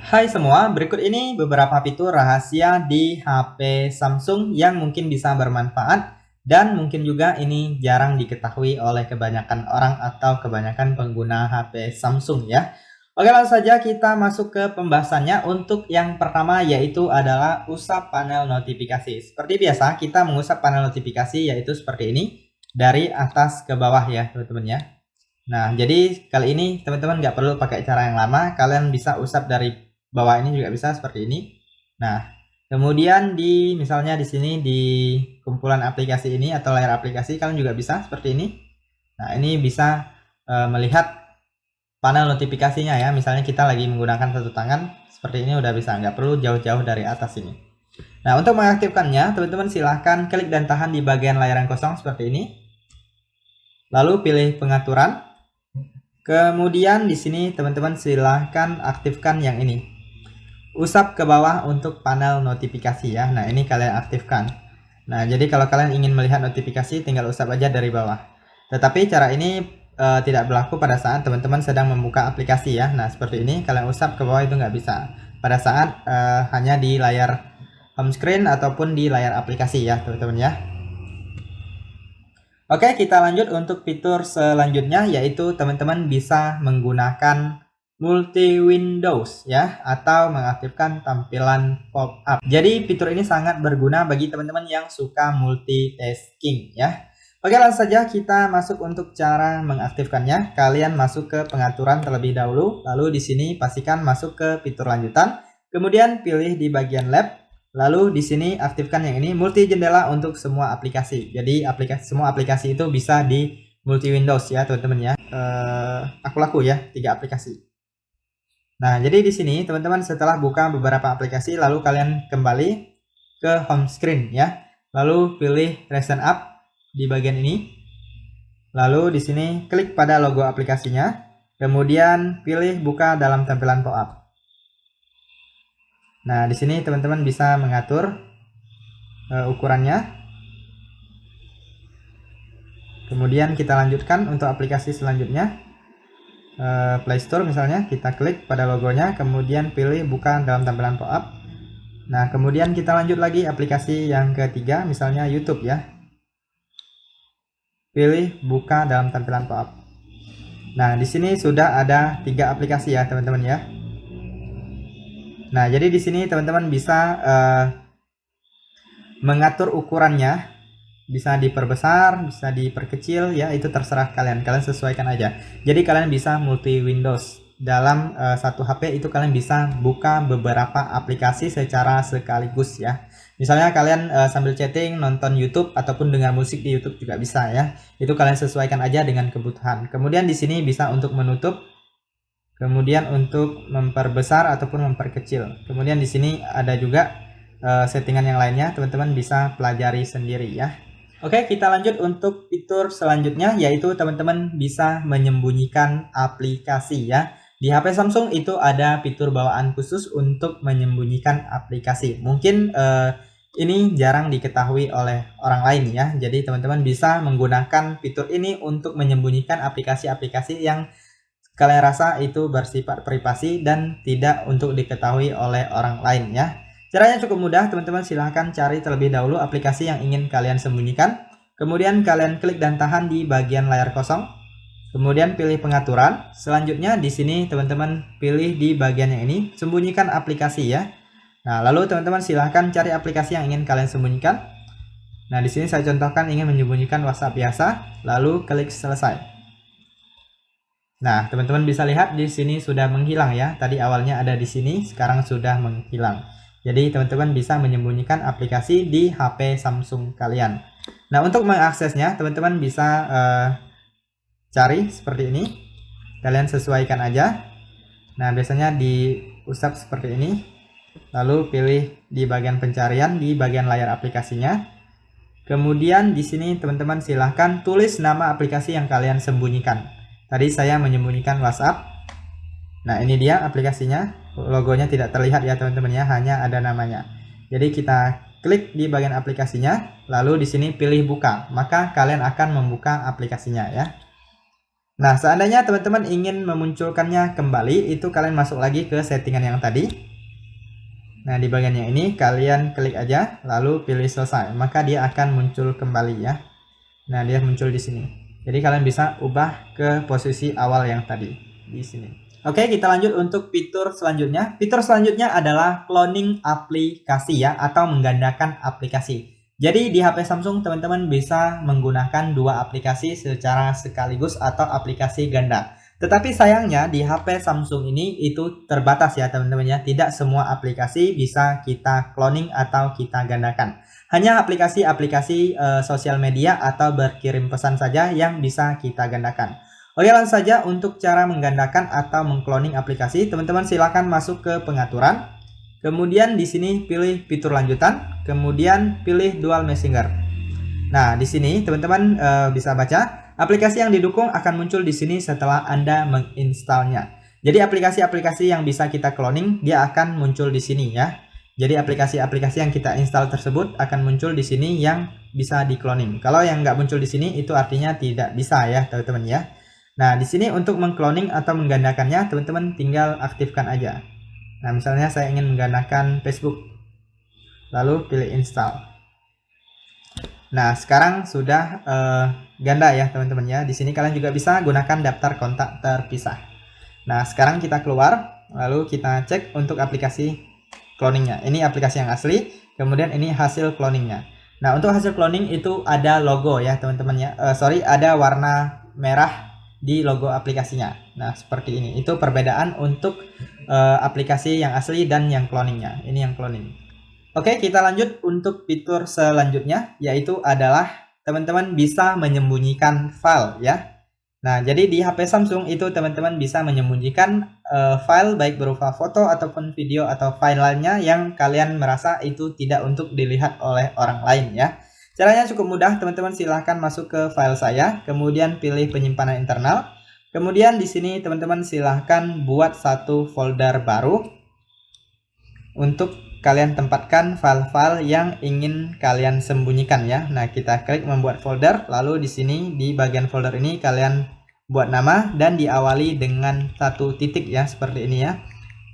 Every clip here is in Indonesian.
Hai semua, berikut ini beberapa fitur rahasia di HP Samsung yang mungkin bisa bermanfaat dan mungkin juga ini jarang diketahui oleh kebanyakan orang atau kebanyakan pengguna HP Samsung ya. Oke, langsung saja kita masuk ke pembahasannya. Untuk yang pertama yaitu adalah usap panel notifikasi. Seperti biasa kita mengusap panel notifikasi yaitu seperti ini dari atas ke bawah ya teman-teman ya. Nah, jadi kali ini teman-teman nggak perlu pakai cara yang lama, kalian bisa usap dari bawah ini juga bisa seperti ini. Nah, kemudian misalnya di sini di kumpulan aplikasi ini atau layar aplikasi kalian juga bisa seperti ini. Nah, ini bisa melihat panel notifikasinya ya. Misalnya kita lagi menggunakan satu tangan, seperti ini udah bisa, nggak perlu jauh-jauh dari atas ini. Nah, untuk mengaktifkannya, teman-teman silahkan klik dan tahan di bagian layar yang kosong seperti ini. Lalu pilih pengaturan. Kemudian di sini teman-teman silahkan aktifkan yang ini. Usap ke bawah untuk panel notifikasi ya. Nah, ini kalian aktifkan. Nah, jadi kalau kalian ingin melihat notifikasi tinggal usap aja dari bawah. Tetapi cara ini tidak berlaku pada saat teman-teman sedang membuka aplikasi ya. Nah, seperti ini kalian usap ke bawah itu nggak bisa. Pada saat hanya di layar home screen ataupun di layar aplikasi ya, teman-teman ya. Oke, kita lanjut untuk fitur selanjutnya yaitu teman-teman bisa menggunakan multi windows ya atau mengaktifkan tampilan pop-up. Jadi fitur ini sangat berguna bagi teman-teman yang suka multitasking ya. Oke, langsung saja kita masuk untuk cara mengaktifkannya. Kalian masuk ke pengaturan terlebih dahulu, lalu di sini pastikan masuk ke fitur lanjutan, kemudian pilih di bagian lab. Lalu di sini aktifkan yang ini multi jendela untuk semua aplikasi. Jadi semua aplikasi itu bisa di multi Windows ya teman-teman ya. Aku laku ya 3 aplikasi. Nah, jadi di sini teman-teman setelah buka beberapa aplikasi lalu kalian kembali ke home screen ya. Lalu pilih Recent App di bagian ini. Lalu di sini klik pada logo aplikasinya. Kemudian pilih buka dalam tampilan pop-up. Nah, di sini teman-teman bisa mengatur ukurannya. Kemudian kita lanjutkan untuk aplikasi selanjutnya. Play Store misalnya, kita klik pada logonya, kemudian pilih buka dalam tampilan pop-up. Nah, kemudian kita lanjut lagi aplikasi yang ketiga, misalnya YouTube ya. Pilih buka dalam tampilan pop-up. Nah, di sini sudah ada 3 aplikasi ya, teman-teman ya. Nah, jadi di sini teman-teman bisa mengatur ukurannya, bisa diperbesar, bisa diperkecil ya, itu terserah kalian sesuaikan aja. Jadi kalian bisa multi Windows dalam satu HP itu kalian bisa buka beberapa aplikasi secara sekaligus ya. Misalnya kalian sambil chatting, nonton YouTube ataupun dengar musik di YouTube juga bisa ya. Itu kalian sesuaikan aja dengan kebutuhan. Kemudian di sini bisa untuk menutup, kemudian untuk memperbesar ataupun memperkecil. Kemudian di sini ada juga settingan yang lainnya, teman-teman bisa pelajari sendiri ya. Oke, kita lanjut untuk fitur selanjutnya yaitu teman-teman bisa menyembunyikan aplikasi ya. Di HP Samsung itu ada fitur bawaan khusus untuk menyembunyikan aplikasi. Mungkin ini jarang diketahui oleh orang lain ya. Jadi teman-teman bisa menggunakan fitur ini untuk menyembunyikan aplikasi-aplikasi yang kalian rasa itu bersifat privasi dan tidak untuk diketahui oleh orang lain ya. Caranya cukup mudah, teman-teman silahkan cari terlebih dahulu aplikasi yang ingin kalian sembunyikan. Kemudian kalian klik dan tahan di bagian layar kosong. Kemudian pilih pengaturan. Selanjutnya di sini teman-teman pilih di bagian yang ini, sembunyikan aplikasi ya. Nah, lalu teman-teman silahkan cari aplikasi yang ingin kalian sembunyikan. Nah, di sini saya contohkan ingin menyembunyikan WhatsApp biasa, lalu klik selesai. Nah, teman-teman bisa lihat di sini sudah menghilang ya. Tadi awalnya ada di sini, sekarang sudah menghilang. Jadi teman-teman bisa menyembunyikan aplikasi di HP Samsung kalian. Nah, untuk mengaksesnya teman-teman bisa cari seperti ini. Kalian sesuaikan aja. Nah, biasanya diusap seperti ini. Lalu pilih di bagian pencarian di bagian layar aplikasinya. Kemudian di sini teman-teman silahkan tulis nama aplikasi yang kalian sembunyikan. Tadi saya menyembunyikan WhatsApp. Nah, ini dia aplikasinya. Logonya tidak terlihat ya teman-teman ya, hanya ada namanya. Jadi kita klik di bagian aplikasinya, lalu di sini pilih buka. Maka kalian akan membuka aplikasinya ya. Nah, seandainya teman-teman ingin memunculkannya kembali, itu kalian masuk lagi ke settingan yang tadi. Nah, di bagian yang ini kalian klik aja, lalu pilih selesai, maka dia akan muncul kembali ya. Nah, dia muncul di sini. Jadi kalian bisa ubah ke posisi awal yang tadi di sini. Oke, kita lanjut untuk fitur selanjutnya. Fitur selanjutnya adalah cloning aplikasi ya, atau menggandakan aplikasi. Jadi di HP Samsung teman-teman bisa menggunakan dua aplikasi secara sekaligus atau aplikasi ganda. Tetapi sayangnya di HP Samsung ini itu terbatas ya teman-teman ya. Tidak semua aplikasi bisa kita cloning atau kita gandakan. Hanya aplikasi-aplikasi sosial media atau berkirim pesan saja yang bisa kita gandakan. Oke, langsung saja untuk cara menggandakan atau mengcloning aplikasi, teman-teman silakan masuk ke pengaturan. Kemudian di sini pilih fitur lanjutan, kemudian pilih dual messenger. Nah, di sini teman-teman bisa baca, aplikasi yang didukung akan muncul di sini setelah Anda menginstalnya. Jadi aplikasi-aplikasi yang bisa kita cloning dia akan muncul di sini ya. Jadi aplikasi-aplikasi yang kita install tersebut akan muncul di sini yang bisa di cloning. Kalau yang nggak muncul di sini itu artinya tidak bisa ya teman-teman ya. Nah, di sini untuk mengcloning atau menggandakannya teman-teman tinggal aktifkan aja. Nah, misalnya saya ingin menggandakan Facebook, lalu pilih install. Nah, sekarang sudah ganda ya teman-teman ya. Di sini kalian juga bisa gunakan daftar kontak terpisah. Nah, sekarang kita keluar, lalu kita cek untuk aplikasi cloningnya. Ini aplikasi yang asli, kemudian ini hasil cloningnya. Nah, untuk hasil cloning itu ada logo ya teman-teman ya. Ada warna merah di logo aplikasinya. Nah, seperti ini. Itu perbedaan untuk aplikasi yang asli dan yang cloningnya. Ini yang cloning. Oke, kita lanjut untuk fitur selanjutnya, yaitu adalah teman-teman bisa menyembunyikan file ya. Nah, jadi di HP Samsung itu teman-teman bisa menyembunyikan file baik berupa foto ataupun video atau file lainnya yang kalian merasa itu tidak untuk dilihat oleh orang lain ya. Caranya cukup mudah, teman-teman silahkan masuk ke file saya, kemudian pilih penyimpanan internal. Kemudian di sini teman-teman silahkan buat satu folder baru untuk kalian tempatkan file-file yang ingin kalian sembunyikan ya. Nah, kita klik membuat folder, lalu di sini di bagian folder ini kalian buat nama dan diawali dengan satu titik ya, seperti ini ya.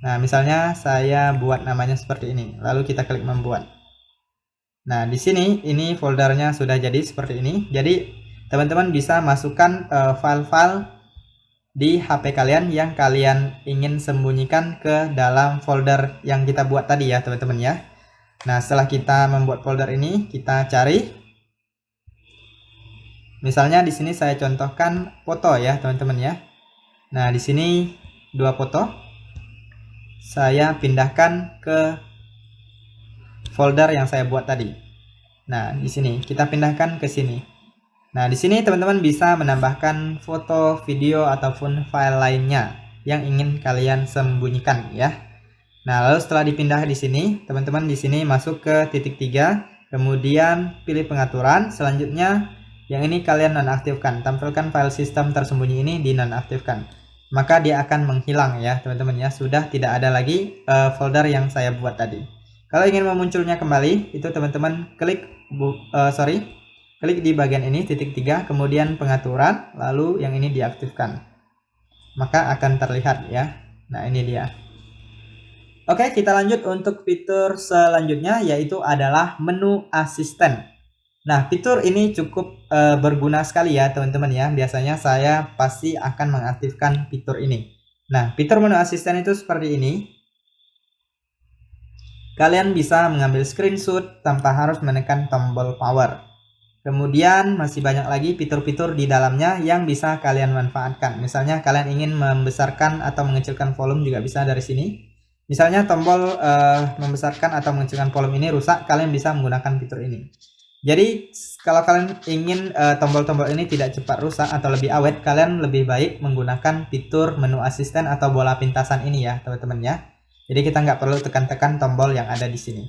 Nah, misalnya saya buat namanya seperti ini, lalu kita klik membuat. Nah, di sini ini foldernya sudah jadi seperti ini. Jadi, teman-teman bisa masukkan file-file di HP kalian yang kalian ingin sembunyikan ke dalam folder yang kita buat tadi ya, teman-teman ya. Nah, setelah kita membuat folder ini, kita cari. Misalnya di sini saya contohkan foto ya, teman-teman ya. Nah, di sini dua foto. Saya pindahkan ke folder yang saya buat tadi. Nah, di sini kita pindahkan ke sini. Nah, di sini teman-teman bisa menambahkan foto, video ataupun file lainnya yang ingin kalian sembunyikan ya. Nah, lalu setelah dipindah di sini, teman-teman di sini masuk ke titik 3, kemudian pilih pengaturan. Selanjutnya yang ini kalian nonaktifkan, tampilkan file sistem tersembunyi ini di nonaktifkan. Maka dia akan menghilang ya, teman-teman ya. Sudah tidak ada lagi folder yang saya buat tadi. Kalau ingin memunculnya kembali, itu teman-teman klik di bagian ini titik 3, kemudian pengaturan, lalu yang ini diaktifkan. Maka akan terlihat ya. Nah, ini dia. Oke, kita lanjut untuk fitur selanjutnya, yaitu adalah menu asisten. Nah, fitur ini cukup berguna sekali ya teman-teman ya. Biasanya saya pasti akan mengaktifkan fitur ini. Nah, fitur menu asisten itu seperti ini. Kalian bisa mengambil screenshot tanpa harus menekan tombol power. Kemudian masih banyak lagi fitur-fitur di dalamnya yang bisa kalian manfaatkan. Misalnya kalian ingin membesarkan atau mengecilkan volume juga bisa dari sini. Misalnya tombol membesarkan atau mengecilkan volume ini rusak, kalian bisa menggunakan fitur ini. Jadi kalau kalian ingin tombol-tombol ini tidak cepat rusak atau lebih awet, kalian lebih baik menggunakan fitur menu asisten atau bola pintasan ini ya teman-teman ya. Jadi kita nggak perlu tekan-tekan tombol yang ada di sini.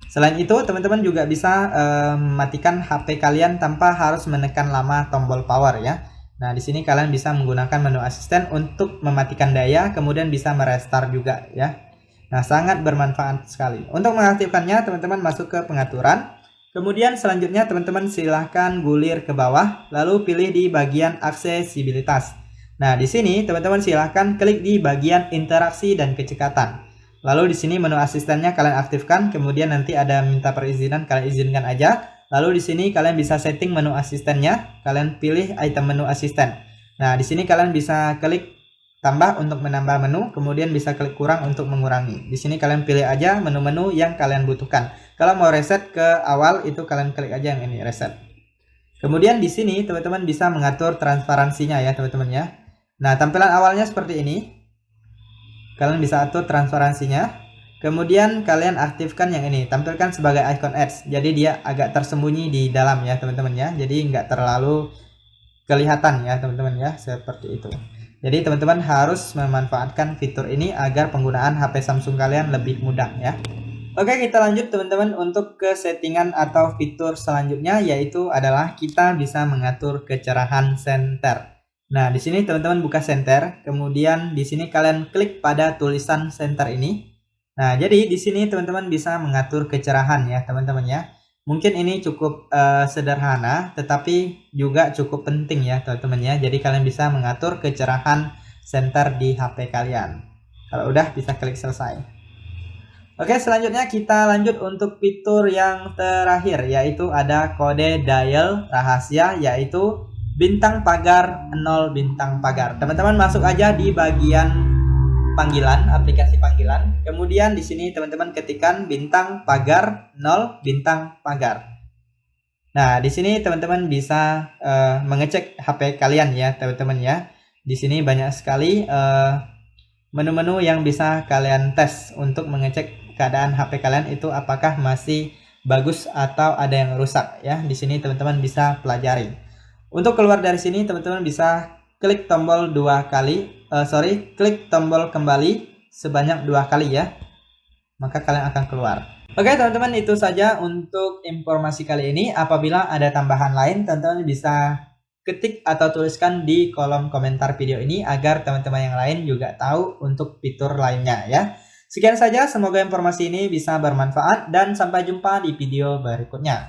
Selain itu, teman-teman juga bisa mematikan HP kalian tanpa harus menekan lama tombol power ya. Nah, di sini kalian bisa menggunakan menu asisten untuk mematikan daya, kemudian bisa merestart juga ya. Nah, sangat bermanfaat sekali. Untuk mengaktifkannya, teman-teman masuk ke pengaturan, Kemudian selanjutnya teman-teman silahkan gulir ke bawah, lalu pilih di bagian aksesibilitas. Nah, di sini teman-teman silahkan klik di bagian interaksi dan kecekatan. Lalu di sini menu asistennya kalian aktifkan, kemudian nanti ada minta perizinan, kalian izinkan aja. Lalu di sini kalian bisa setting menu asistennya, kalian pilih item menu asisten. Nah, di sini kalian bisa klik tambah untuk menambah menu, kemudian bisa klik kurang untuk mengurangi. Di sini kalian pilih aja menu-menu yang kalian butuhkan. Kalau mau reset ke awal itu kalian klik aja yang ini reset. Kemudian di sini teman-teman bisa mengatur transparansinya ya teman-teman ya. Nah, tampilan awalnya seperti ini. Kalian bisa atur transparansinya. Kemudian kalian aktifkan yang ini, tampilkan sebagai icon ads. Jadi dia agak tersembunyi di dalam ya teman-teman ya. Jadi nggak terlalu kelihatan ya teman-teman ya, seperti itu. Jadi teman-teman harus memanfaatkan fitur ini agar penggunaan HP Samsung kalian lebih mudah ya. Oke, kita lanjut teman-teman untuk ke settingan atau fitur selanjutnya, yaitu adalah kita bisa mengatur kecerahan senter. Nah, di sini teman-teman buka senter, kemudian di sini kalian klik pada tulisan senter ini. Nah, jadi di sini teman-teman bisa mengatur kecerahan ya teman-teman ya. Mungkin ini cukup sederhana, tetapi juga cukup penting ya teman-teman ya. Jadi kalian bisa mengatur kecerahan senter di HP kalian. Kalau udah bisa klik selesai. Oke, selanjutnya kita lanjut untuk fitur yang terakhir, yaitu ada kode dial rahasia, yaitu bintang pagar 0 bintang pagar. Teman-teman masuk aja di bagian panggilan, aplikasi panggilan. Kemudian di sini teman-teman ketikkan bintang pagar 0 bintang pagar. Nah, di sini teman-teman bisa mengecek HP kalian ya, teman-teman ya. Di sini banyak sekali menu-menu yang bisa kalian tes untuk mengecek keadaan HP kalian itu apakah masih bagus atau ada yang rusak ya. Di sini teman-teman bisa pelajari. Untuk keluar dari sini teman-teman bisa klik tombol klik tombol kembali sebanyak 2 kali ya, maka kalian akan keluar. Oke teman-teman, itu saja untuk informasi kali ini. Apabila ada tambahan lain, teman-teman bisa ketik atau tuliskan di kolom komentar video ini agar teman-teman yang lain juga tahu untuk fitur lainnya ya. Sekian saja, semoga informasi ini bisa bermanfaat dan sampai jumpa di video berikutnya.